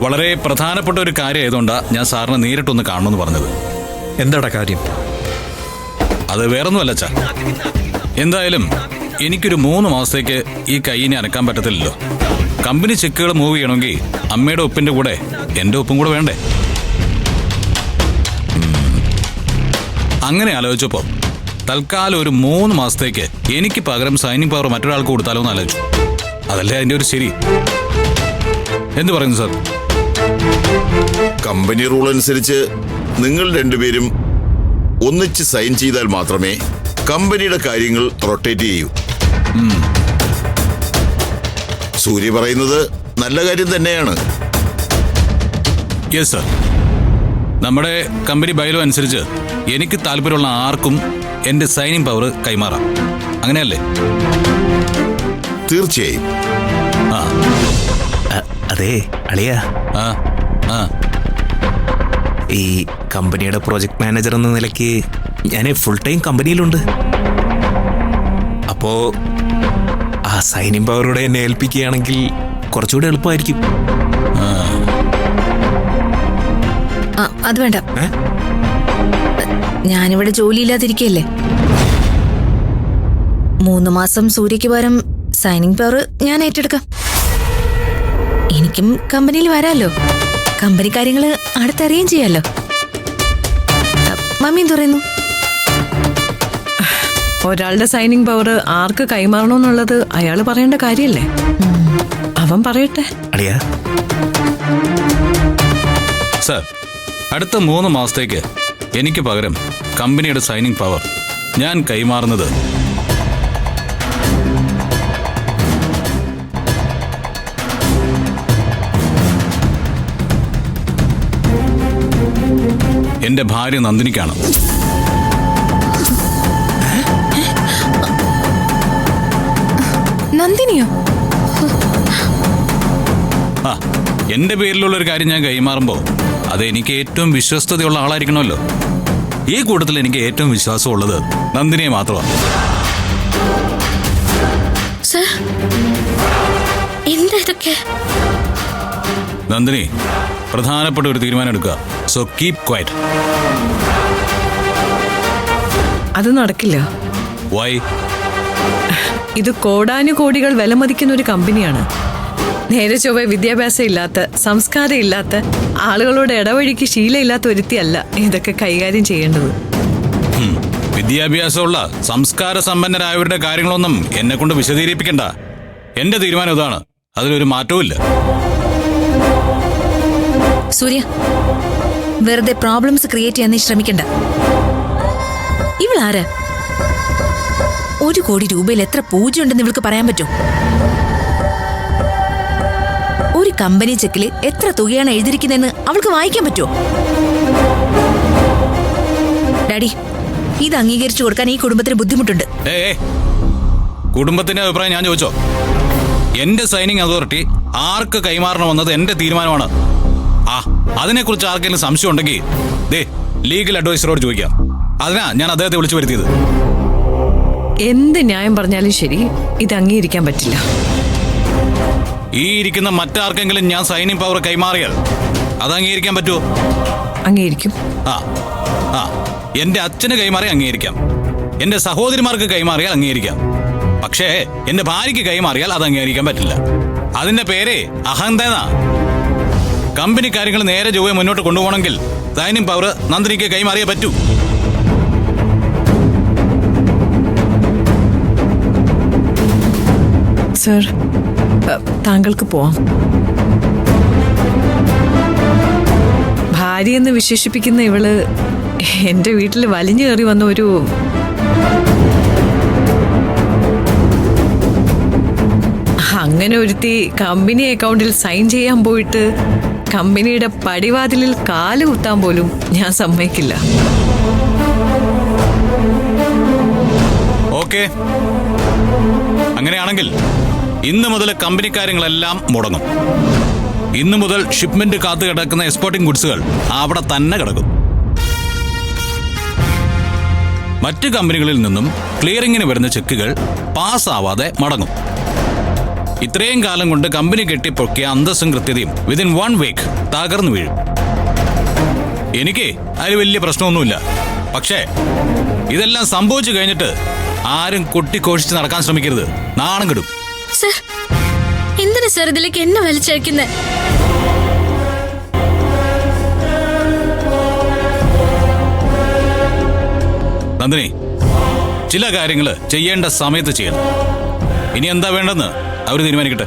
വളരെ പ്രധാനപ്പെട്ട ഒരു കാര്യമായതുകൊണ്ടാണ് ഞാൻ സാറിനെ നേരിട്ടൊന്ന് കാണണമെന്ന് പറഞ്ഞത്. എന്താടാ കാര്യം? അത് വേറൊന്നുമല്ല അച്ഛാ. എന്തായാലും എനിക്കൊരു 3 മാസത്തേക്ക് ഈ കൈയിനെ അനക്കാൻ പറ്റത്തില്ലല്ലോ. കമ്പനി ചെക്കുകൾ മൂവ് ചെയ്യണമെങ്കിൽ അമ്മയുടെ ഒപ്പിന്റെ കൂടെ എൻ്റെ ഒപ്പും കൂടെ വേണ്ടേ? അങ്ങനെ ആലോചിച്ചപ്പോൾ തൽക്കാലം ഒരു 3 മാസത്തേക്ക് എനിക്ക് പകരം സൈനിങ് പവർ മറ്റൊരാൾക്ക് കൊടുത്താലോ എന്ന് ആലോചിച്ചു. അതല്ലേ അതിൻ്റെ ഒരു ശരി. എന്ത് പറയുന്നു സാർ? കമ്പനി റൂൾ അനുസരിച്ച് നിങ്ങൾ രണ്ടുപേരും ഒന്നിച്ച് സൈൻ ചെയ്താൽ മാത്രമേ കമ്പനിയുടെ കാര്യങ്ങൾ റൊട്ടേറ്റ് ചെയ്യൂ. സൂര്യ പറയുന്നത് നല്ല കാര്യം തന്നെയാണ്. Yes sir. നമ്മുടെ കമ്പനി ബൈലോ അനുസരിച്ച് എനിക്ക് താല്പര്യമുള്ള ആർക്കും എൻ്റെ സൈനിങ് പവർ കൈമാറാം. അങ്ങനെയല്ലേ? തീർച്ചയായും. അതെ അളിയ, ഈ കമ്പനിയുടെ പ്രോജക്ട് മാനേജർ എന്ന നിലയ്ക്ക് ഞാൻ ഫുൾ ടൈം കമ്പനിയിലുണ്ട്. അപ്പോ ആ സൈനിങ് പവറോടെ എന്നെ ഏൽപ്പിക്കുകയാണെങ്കിൽ കുറച്ചുകൂടെ എളുപ്പമായിരിക്കും. അത് വേണ്ട, ഞാനിവിടെ ജോലിയില്ലാതിരിക്കല്ലേ. 3 മാസം സൂര്യക്ക് പകരം സൈനിങ് പവർ ഞാൻ ഏറ്റെടുക്കാം. എനിക്കും കമ്പനിയിൽ വരാമല്ലോ. കമ്പനി കാര്യങ്ങള് അടുത്തറിയുകയും ചെയ്യാലോ. മമ്മി എന്ത് പറയുന്നു? ഒരാളുടെ സൈനിങ് പവർ ആർക്ക് കൈമാറണമെന്നുള്ളത് അയാള് പറയേണ്ട കാര്യല്ലേ. അവൻ പറയട്ടെ. അളിയ സർ, അടുത്ത 3 മാസത്തേക്ക് എനിക്ക് പകരം കമ്പനിയുടെ സൈനിങ് പവർ ഞാൻ കൈമാറുന്നത് എന്റെ ഭാര്യ നന്ദിനിക്കാണ്. നന്ദിനിയോ? എന്റെ പേരിലുള്ള ഒരു കാര്യം ഞാൻ കൈമാറുമ്പോൾ അത് എനിക്ക് ഏറ്റവും വിശ്വസ്തതയുള്ള ആളായിരിക്കണമല്ലോ. ഈ കൂട്ടത്തിൽ എനിക്ക് ഏറ്റവും വിശ്വാസമുള്ളത് നന്ദിനിയെ മാത്രമാണ്. നന്ദിനി പ്രധാനപ്പെട്ട ഒരു തീരുമാനം എടുക്കുക. So keep quiet. അത് നടക്കില്ല. വൈ? ഇത് കോടാനുകോടികൾ വിലമതിക്കുന്ന ഒരു കമ്പനിയാണ്. നേരെ ചൊവ്വ വിദ്യാഭ്യാസം ഇല്ലാത്ത, സംസ്കാരം ഇല്ലാത്ത, ആളുകളോട് ഇടവഴിക്ക് ശീലമില്ലാത്ത ഒരുത്തിയല്ല ഇതൊക്കെ കൈകാര്യം ചെയ്യേണ്ടത്. വിദ്യാഭ്യാസമുള്ള സംസ്കാര സമ്പന്നരായവരുടെ കാര്യങ്ങളൊന്നും എന്നെ കൊണ്ട് വിശദീകരിപ്പിക്കണ്ട. എന്റെ തീരുമാനം ഇതാണ്. അതിലൊരു മാറ്റവും ഇല്ല. സൂര്യ, വെറുതെ പ്രോബ്ലംസ് ക്രിയേറ്റ് ചെയ്യാൻ നീ ശ്രമിക്കണ്ട. ഇവളാരാ? 1 കോടി രൂപയിൽ എത്ര പൂജ ഉണ്ടെന്ന് ഇവൾക്ക് പറയാൻ പറ്റും? ഒരു കമ്പനി ചെക്കില് എത്ര തുകയാണ് എഴുതിയിരിക്കുന്നതെന്ന് അവൾക്ക് വായിക്കാൻ പറ്റുമോ? ഡാഡി, ഇത് അംഗീകരിച്ചു കൊടുക്കാൻ ഈ കുടുംബത്തിന് ബുദ്ധിമുട്ടുണ്ട്. കുടുംബത്തിന്റെ അഭിപ്രായം ഞാൻ ചോദിച്ചോ? എന്റെ സൈനിങ് അതോറിറ്റി ആർക്ക് കൈമാറണമെന്നത് എന്റെ തീരുമാനമാണ്. അതിനെക്കുറിച്ച് ആർക്കെങ്കിലും സംശയം ഉണ്ടെങ്കിൽ ലീഗൽ അഡ്വൈസറോട് ചോദിക്കാം. അതിനാ ഞാൻ അദ്ദേഹത്തെ വിളിച്ചു വരുത്തിയത്. എന്ത് ന്യായം പറഞ്ഞാലും ശരി, ഇത് അംഗീകരിക്കാൻ പറ്റില്ല. ഈ ഇരിക്കുന്ന മറ്റാർക്കെങ്കിലും ഞാൻ സൈനിങ് പവർ കൈമാറിയാൽ അത് അംഗീകരിക്കാൻ പറ്റുമോ? അംഗീകരിക്കും. എന്റെ അച്ഛന് കൈമാറി അംഗീകരിക്കാം. എന്റെ സഹോദരിമാർക്ക് കൈമാറിയാൽ അംഗീകരിക്കാം. പക്ഷേ എന്റെ ഭാര്യയ്ക്ക് കൈമാറിയാൽ അത് അംഗീകരിക്കാൻ പറ്റില്ല. അതിന്റെ പേര് അഹന്തന. കമ്പനി കാര്യങ്ങൾ നേരെ ചൊവ്വേ മുന്നോട്ട് കൊണ്ടുപോകണമെങ്കിൽ സൈനിങ് പവർ നന്ദിനിക്ക് കൈമാറിയേ പറ്റൂ. സർ, താങ്കൾക്ക് പോവാം. ഭാര്യയെന്ന് വിശേഷിപ്പിക്കുന്ന ഇവള് എന്റെ വീട്ടിൽ വലിഞ്ഞു കയറി വന്ന ഒരു അങ്ങനെ ഒരുത്തി കമ്പനി അക്കൗണ്ടിൽ സൈൻ ചെയ്യാൻ പോയിട്ട് കമ്പനിയുടെ പടിവാതിലിൽ കാല് കുത്താൻ പോലും ഞാൻ സമ്മതിക്കില്ല. ഓക്കെ, അങ്ങനെയാണെങ്കിൽ ഇന്ന് മുതൽ കമ്പനി കാര്യങ്ങളെല്ലാം മുടങ്ങും. ഇന്നു മുതൽ ഷിപ്മെന്റ് കാത്തു കിടക്കുന്ന എക്സ്പോർട്ടിംഗ് ഗുഡ്സുകൾ അവിടെ തന്നെ കിടക്കും. മറ്റ് കമ്പനികളിൽ നിന്നും ക്ലിയറിംഗിന് വരുന്ന ചെക്കുകൾ പാസ്സാവാതെ മടങ്ങും. ഇത്രയും കാലം കൊണ്ട് കമ്പനി കെട്ടിപ്പൊക്കിയ അന്തസ്സും കൃത്യതയും വിതിൻ 1 വീക്ക് തകർന്നു വീഴും. എനിക്ക് അതിൽ വലിയ പ്രശ്നമൊന്നുമില്ല. പക്ഷേ ഇതെല്ലാം സംഭവിച്ചു കഴിഞ്ഞിട്ട് ആരും കൊട്ടിക്കോഷിച്ച് നടക്കാൻ ശ്രമിക്കരുത്. നാണം കെടും. സർ, എന്തിനാ സർ ഇതിലേക്ക് എന്നെ വലിച്ചഴിക്കുന്നേ? നന്ദിനി, ചില കാര്യങ്ങൾ ചെയ്യേണ്ട സമയത്ത് ചെയ്യണം. ഇനി എന്താ വേണ്ടെന്ന് അവർ തീരുമാനിക്കട്ടെ.